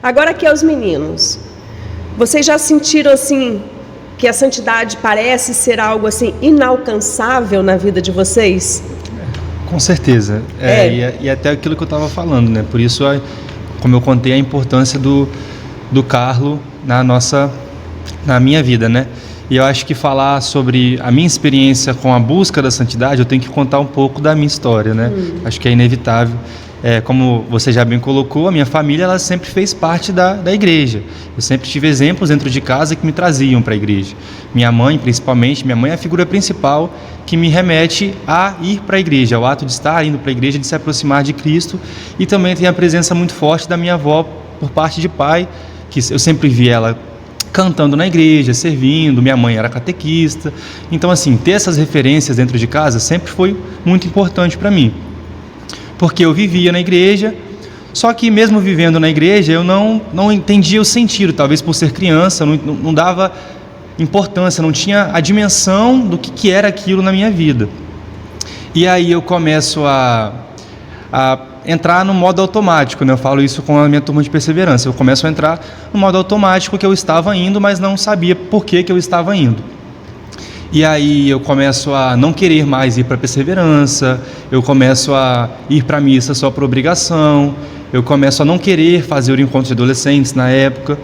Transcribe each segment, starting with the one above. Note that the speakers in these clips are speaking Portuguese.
Agora aqui aos meninos, vocês já sentiram assim que a santidade parece ser algo assim inalcançável na vida de vocês? Com certeza. E até aquilo que eu estava falando, né? Por isso, como eu contei, a importância do Carlo na minha vida, né? E eu acho que falar sobre a minha experiência com a busca da santidade, eu tenho que contar um pouco da minha história, né? Acho que é inevitável. Como você já bem colocou, a minha família ela sempre fez parte da igreja. Eu sempre tive exemplos dentro de casa que me traziam para a igreja. Minha mãe, principalmente, minha mãe é a figura principal que me remete a ir para a igreja, ao ato de estar indo para a igreja, de se aproximar de Cristo. E também tem a presença muito forte da minha avó por parte de pai, que eu sempre vi ela cantando na igreja, servindo, minha mãe era catequista. Então, assim, ter essas referências dentro de casa sempre foi muito importante para mim. Porque eu vivia na igreja, só que mesmo vivendo na igreja, eu não entendia o sentido, talvez por ser criança, não dava importância, não tinha a dimensão do que era aquilo na minha vida. E aí eu começo a entrar no modo automático, né? Eu falo isso com a minha turma de perseverança, eu começo a entrar no modo automático que eu estava indo, mas não sabia por que eu estava indo. E aí eu começo a não querer mais ir para a perseverança, eu começo a ir para a missa só por obrigação, eu começo a não querer fazer o encontro de adolescentes na época.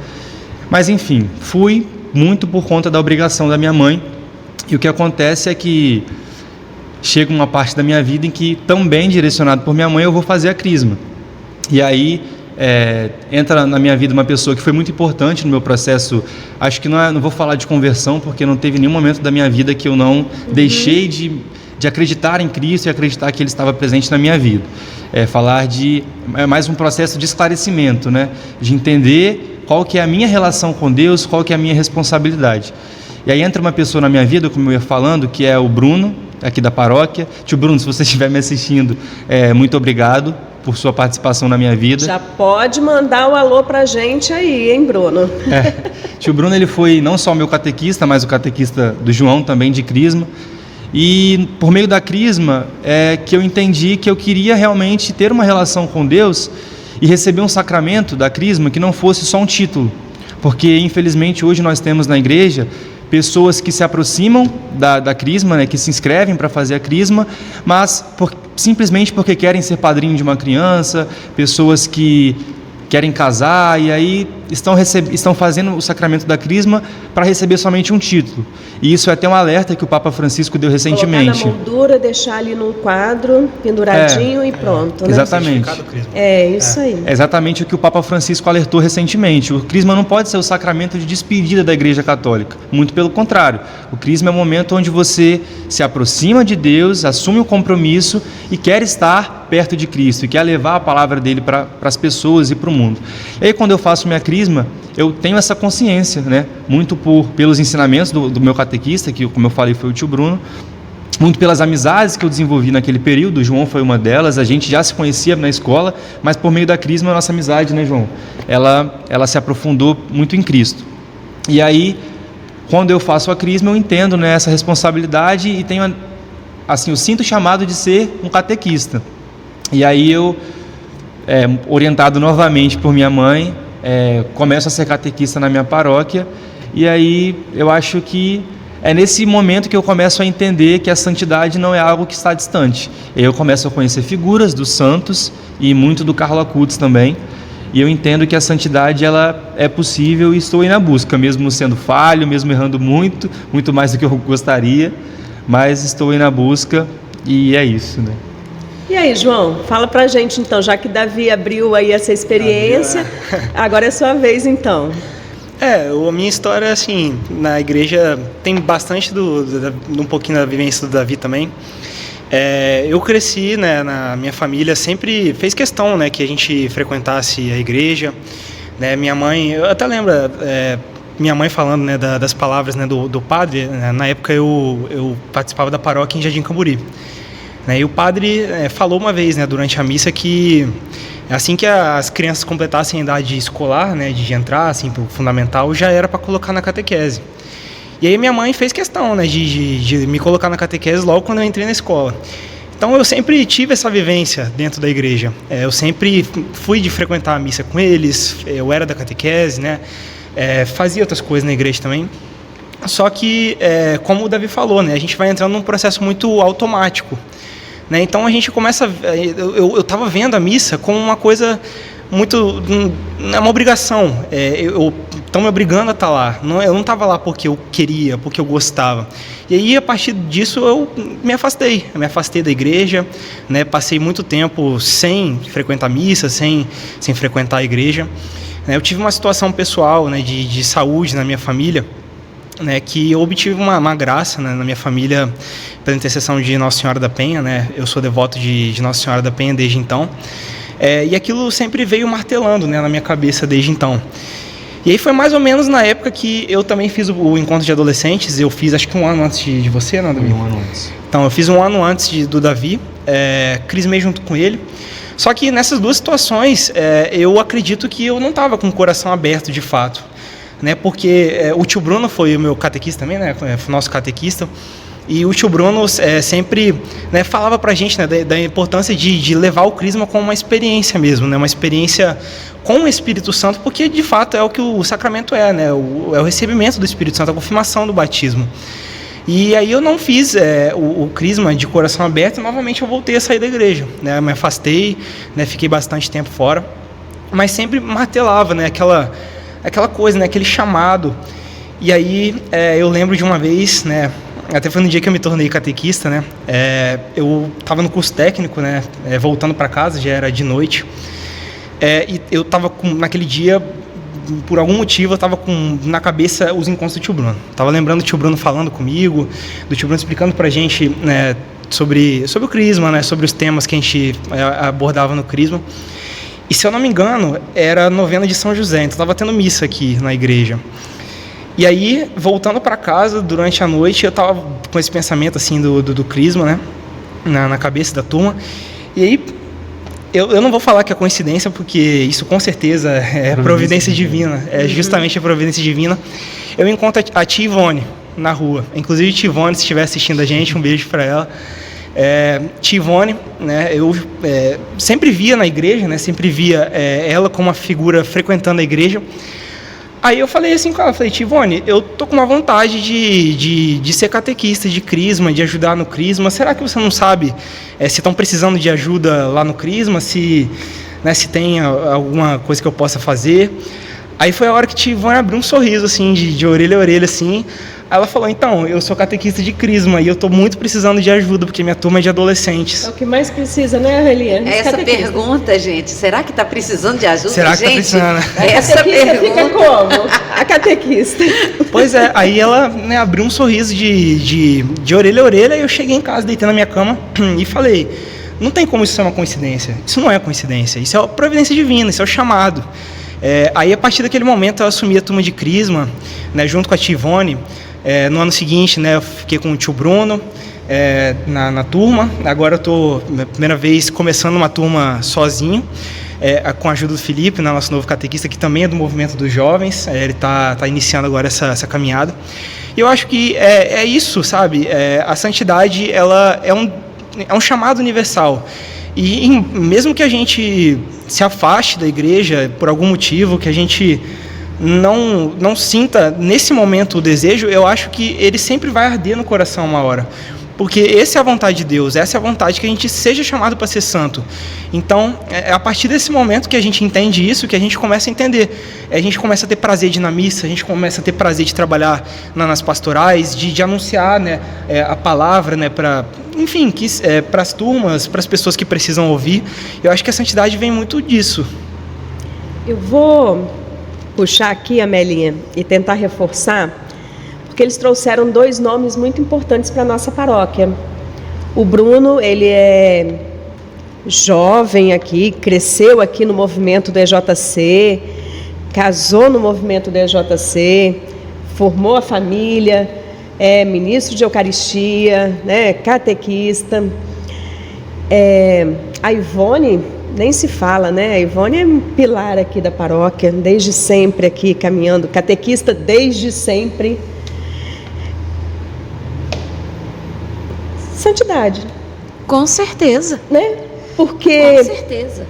Mas enfim, fui muito por conta da obrigação da minha mãe. E o que acontece é que chega uma parte da minha vida em que, também direcionado por minha mãe, eu vou fazer a crisma. E aí entra na minha vida uma pessoa que foi muito importante no meu processo. Acho que não vou falar de conversão, porque não teve nenhum momento da minha vida que eu não deixei de acreditar em Cristo e acreditar que Ele estava presente na minha vida. É mais um processo de esclarecimento, né? De entender qual que é a minha relação com Deus, qual que é a minha responsabilidade. E aí entra uma pessoa na minha vida, como eu ia falando, que é o Bruno, aqui da paróquia. Tio Bruno, se você estiver me assistindo, muito obrigado por sua participação na minha vida. Já pode mandar um alô pra gente aí, hein, Bruno? Tio Bruno, ele foi não só meu catequista, mas o catequista do João também, de crisma. E por meio da crisma que eu entendi que eu queria realmente ter uma relação com Deus e receber um sacramento da crisma que não fosse só um título. Porque, infelizmente, hoje nós temos na igreja pessoas que se aproximam da crisma, né, que se inscrevem para fazer a crisma, mas simplesmente porque querem ser padrinho de uma criança, pessoas que querem casar e aí estão fazendo o sacramento da crisma para receber somente um título. E isso é até um alerta que o Papa Francisco deu recentemente. Colocar na moldura, deixar ali num quadro, penduradinho e pronto. Exatamente. Né? Isso aí. É exatamente o que o Papa Francisco alertou recentemente. O crisma não pode ser o sacramento de despedida da Igreja Católica. Muito pelo contrário. O crisma é o momento onde você se aproxima de Deus, assume o compromisso e quer estar perto de Cristo, e quer levar a palavra dele para as pessoas e para o mundo. E aí, quando eu faço minha crisma, eu tenho essa consciência, né? Muito pelos ensinamentos do meu catequista, que, como eu falei, foi o tio Bruno, muito pelas amizades que eu desenvolvi naquele período. O João foi uma delas, a gente já se conhecia na escola, mas por meio da crisma, a nossa amizade, né, João? Ela se aprofundou muito em Cristo. E aí, quando eu faço a crisma, eu entendo, né, essa responsabilidade e tenho, assim, eu sinto o chamado de ser um catequista. E aí eu, orientado novamente por minha mãe, começo a ser catequista na minha paróquia, e aí eu acho que é nesse momento que eu começo a entender que a santidade não é algo que está distante. Eu começo a conhecer figuras dos santos e muito do Carlo Acutis também, e eu entendo que a santidade ela é possível e estou aí na busca, mesmo sendo falho, mesmo errando muito, muito mais do que eu gostaria, mas estou aí na busca e é isso, né? E aí, João, fala pra gente então, já que Davi abriu aí essa experiência, agora é sua vez então. A minha história, assim, na igreja tem bastante um pouquinho da vivência do Davi também. Eu cresci, né, na minha família sempre fez questão, né, que a gente frequentasse a igreja, né, minha mãe, eu até lembro, minha mãe falando, né, das palavras, né, do padre, né, na época eu participava da paróquia em Jardim Camburi. E o padre falou uma vez, né, durante a missa, que assim que as crianças completassem a idade escolar, né, de entrar assim, para o fundamental, já era para colocar na catequese. E aí minha mãe fez questão, né, de me colocar na catequese logo quando eu entrei na escola. Então eu sempre tive essa vivência dentro da igreja. Eu sempre fui de frequentar a missa com eles, eu era da catequese, né? Fazia outras coisas na igreja também. Só que, como o Davi falou, né? A gente vai entrando num processo muito automático, né? Então a gente começa... Eu estava vendo a missa como uma coisa muito... É uma obrigação. Estão me obrigando a estar lá. Eu não estava lá porque eu queria, porque eu gostava. E aí, a partir disso, eu me afastei. Eu me afastei da igreja, né? Passei muito tempo sem frequentar missa, sem frequentar a igreja. Eu tive uma situação pessoal, né, de saúde na minha família, né, que eu obtive uma graça, né, na minha família pela intercessão de Nossa Senhora da Penha, né? Eu sou devoto de Nossa Senhora da Penha desde então. E aquilo sempre veio martelando, né, na minha cabeça desde então. E aí foi mais ou menos na época que eu também fiz o encontro de adolescentes. Eu fiz acho que 1 ano antes de você, né, Davi? 1 ano antes. Então, eu fiz 1 ano antes do Davi, crismei junto com ele. Só que nessas duas situações, eu acredito que eu não estava com o coração aberto de fato, né? Porque o tio Bruno foi o meu catequista também, né? Foi o nosso catequista. E o tio Bruno sempre, né, falava pra gente, né, da importância de levar o crisma como uma experiência mesmo, né? Uma experiência com o Espírito Santo, porque de fato é o que o sacramento né? É o recebimento do Espírito Santo, a confirmação do batismo. E aí eu não fiz o crisma de coração aberto e novamente eu voltei a sair da igreja, né? Eu me afastei, né? Fiquei bastante tempo fora, mas sempre martelava, né? Aquela coisa, né? Aquele chamado. E aí eu lembro de uma vez, né? Até foi no dia que eu me tornei catequista, né? Eu estava no curso técnico, né? Voltando para casa, já era de noite. E eu estava naquele dia, por algum motivo, eu estava na cabeça os encontros do tio Bruno. Estava lembrando do tio Bruno falando comigo, do tio Bruno explicando para a gente, né, sobre o crisma, né? Sobre os temas que a gente abordava no crisma. E se eu não me engano, era a novena de São José, então estava tendo missa aqui na igreja. E aí, voltando para casa, durante a noite, eu estava com esse pensamento assim do crisma, né, na cabeça da turma. E aí, eu não vou falar que é coincidência, porque isso com certeza é providência divina, é justamente a providência divina. Eu encontro a tia Ivone na rua. Inclusive, tia Ivone, se estiver assistindo a gente, um beijo para ela. Tia Ivone, né, eu sempre via na igreja, né, sempre via ela como uma figura frequentando a igreja. Aí eu falei assim com ela, tia Ivone, eu tô com uma vontade de ser catequista, de crisma, de ajudar no crisma. Será que você não sabe se estão precisando de ajuda lá no crisma, se tem alguma coisa que eu possa fazer? Aí foi a hora que tia Ivone abriu um sorriso, assim, de orelha a orelha, assim. Aí ela falou, então, eu sou catequista de crisma e eu estou muito precisando de ajuda, porque minha turma é de adolescentes. É o que mais precisa, né, Eliane? Essa pergunta, gente, será que está precisando de ajuda? Será que está precisando? Essa pergunta fica como? A catequista. Pois é, aí ela, né, abriu um sorriso de orelha a orelha e eu cheguei em casa, deitei na minha cama e falei, não tem como isso ser uma coincidência. Isso não é coincidência, isso é a providência divina, isso é o chamado. Aí, a partir daquele momento, eu assumi a turma de crisma, né, junto com a tia Ivone. No ano seguinte, né, eu fiquei com o tio Bruno na turma. Agora eu estou, primeira vez, começando uma turma sozinho, com a ajuda do Felipe, né, nosso novo catequista, que também é do movimento dos jovens. Ele está iniciando agora essa caminhada. E eu acho que é isso, sabe? A santidade, ela é um chamado universal. E mesmo que a gente se afaste da igreja por algum motivo, que a gente não sinta nesse momento o desejo, eu acho que ele sempre vai arder no coração uma hora. Porque essa é a vontade de Deus, essa é a vontade que a gente seja chamado para ser santo. Então, é a partir desse momento que a gente entende isso, que a gente começa a entender. A gente começa a ter prazer de ir na missa, a gente começa a ter prazer de trabalhar nas pastorais, de anunciar, né, a palavra, né, para as turmas, para as pessoas que precisam ouvir. Eu acho que a santidade vem muito disso. Eu vou puxar aqui, Amelinha, e tentar reforçar, porque eles trouxeram 2 nomes muito importantes para a nossa paróquia. O Bruno, ele é jovem aqui, cresceu aqui no movimento do EJC, casou no movimento do EJC, formou a família, é ministro de Eucaristia, né, catequista. A Ivone, nem se fala, né? A Ivone é um pilar aqui da paróquia, desde sempre aqui caminhando, catequista desde sempre. Santidade. Com certeza. né? Porque Com certeza.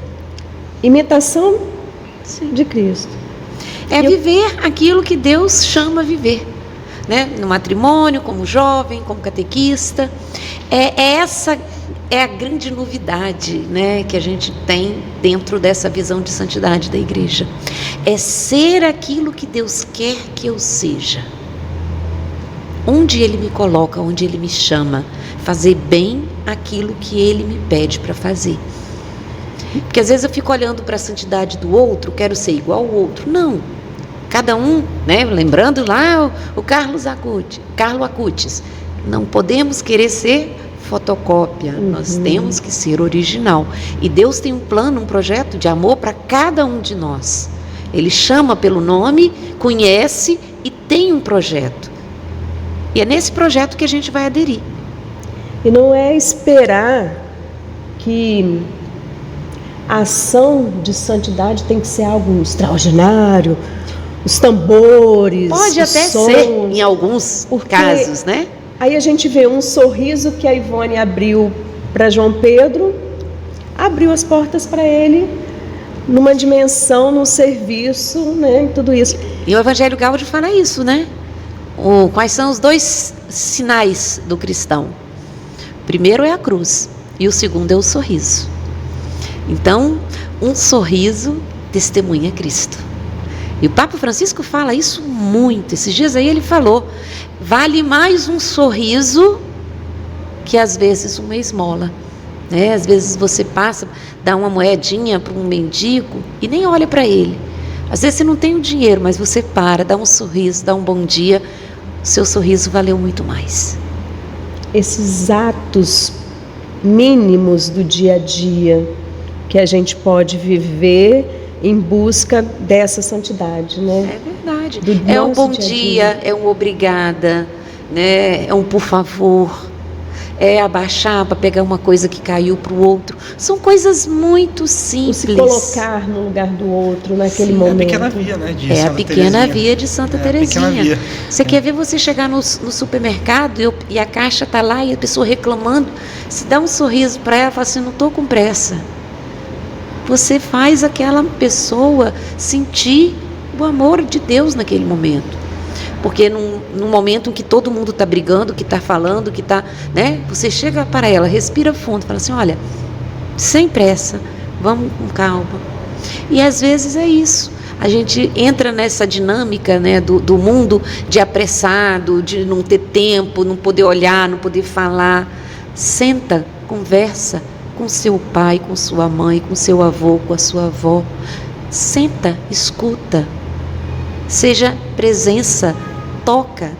imitação Sim. de Cristo. É viver aquilo que Deus chama a viver, né? No matrimônio, como jovem, como catequista. Essa é a grande novidade, né, que a gente tem dentro dessa visão de santidade da igreja. É ser aquilo que Deus quer que eu seja. Onde Ele me coloca, onde Ele me chama, fazer bem aquilo que Ele me pede para fazer. Porque às vezes eu fico olhando para a santidade do outro, quero ser igual ao outro. Não. Cada um, né, lembrando lá o Carlos Acutis, não podemos querer ser fotocópia, nós temos que ser original. E Deus tem um plano, um projeto de amor para cada um de nós. Ele chama pelo nome, conhece e tem um projeto. E é nesse projeto que a gente vai aderir. E não é esperar que a ação de santidade tem que ser algo extraordinário, os tambores, pode os até sons, ser em alguns casos, né? Aí a gente vê um sorriso que a Ivone abriu para João Pedro, abriu as portas para ele numa dimensão, num serviço, né, tudo isso. E o Evangelho Gáudio fala isso, né? Quais são os dois sinais do cristão? O primeiro é a cruz e o segundo é o sorriso. Então, um sorriso testemunha Cristo. E o Papa Francisco fala isso muito. Esses dias aí ele falou: vale mais um sorriso que às vezes uma esmola, né? Às vezes você passa, dá uma moedinha para um mendigo e nem olha para ele. Às vezes você não tem o dinheiro, mas você para, dá um sorriso, dá um bom dia. O seu sorriso valeu muito mais. Esses atos mínimos do dia a dia que a gente pode viver em busca dessa santidade, né? É verdade. Do É um nosso bom dia a dia, é um obrigada, né? É um por favor, é abaixar para pegar uma coisa que caiu para o outro. São coisas muito O simples. se colocar no lugar do outro naquele É a momento. pequena via, né? De É a Santa pequena Teresinha. via de Santa É a pequena Teresinha. via. Você quer ver você chegar no supermercado e a caixa está lá e a pessoa reclamando, se dá um sorriso para ela e fala assim: não estou com pressa. Você faz aquela pessoa sentir o amor de Deus naquele momento. Porque num momento em que todo mundo está brigando, que está falando, que está, né? Você chega para ela, respira fundo, fala assim: olha, sem pressa, vamos com calma. E às vezes é isso. A gente entra nessa dinâmica, né, do mundo de apressado, de não ter tempo, não poder olhar, não poder falar. Senta, conversa com seu pai, com sua mãe, com seu avô, com a sua avó. Senta, escuta. Seja presença, toca,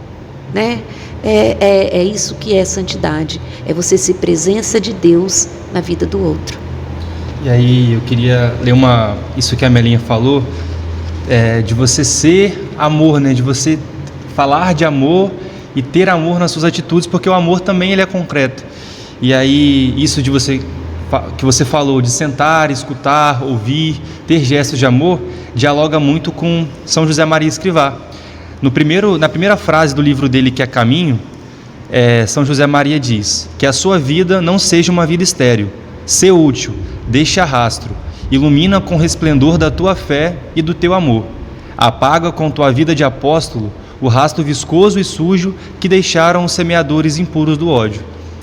né? É isso que é santidade. É você ser presença de Deus na vida do outro. E aí eu queria ler isso que a Melinha falou, de você ser amor, né? De você falar de amor e ter amor nas suas atitudes, porque o amor também ele é concreto. E aí isso que você falou de sentar, escutar, ouvir, ter gestos de amor, dialoga muito com São José Maria Escrivá. Na primeira frase do livro dele, que é Caminho, São José Maria diz: que a sua vida não seja uma vida estéril, sê útil, deixa rastro, ilumina com o resplendor da tua fé e do teu amor, apaga com tua vida de apóstolo o rastro viscoso e sujo que deixaram os semeadores impuros do ódio.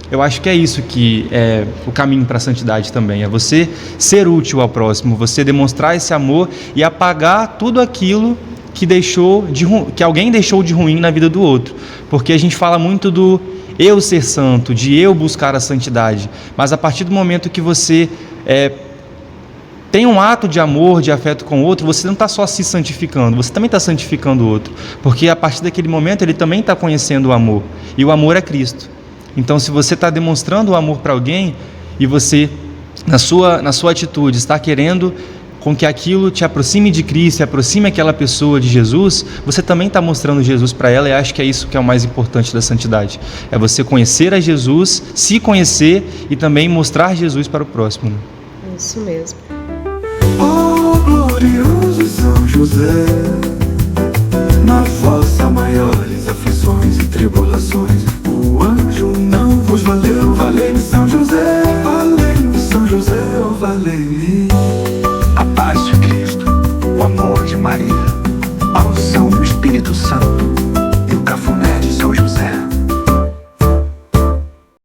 Eu acho que é isso que é o caminho para a santidade também, é você ser útil ao próximo, você demonstrar esse amor e apagar tudo aquilo que alguém deixou de ruim na vida do outro. Porque a gente fala muito do eu ser santo, de eu buscar a santidade, mas a partir do momento que você tem um ato de amor, de afeto com o outro, você não está só se santificando, você também está santificando o outro, porque a partir daquele momento ele também está conhecendo o amor, e o amor é Cristo. Então, se você está demonstrando o amor para alguém e você, na sua atitude, está querendo com que aquilo te aproxime de Cristo, aproxime aquela pessoa de Jesus, você também está mostrando Jesus para ela, e acho que é isso que é o mais importante da santidade. É você conhecer a Jesus, se conhecer e também mostrar Jesus para o próximo. Né? Isso mesmo. Oh, glorioso São José, na vossa maiores aflições e tribulações, o anjo não vos valeu, valei-me São José. Espírito Santo.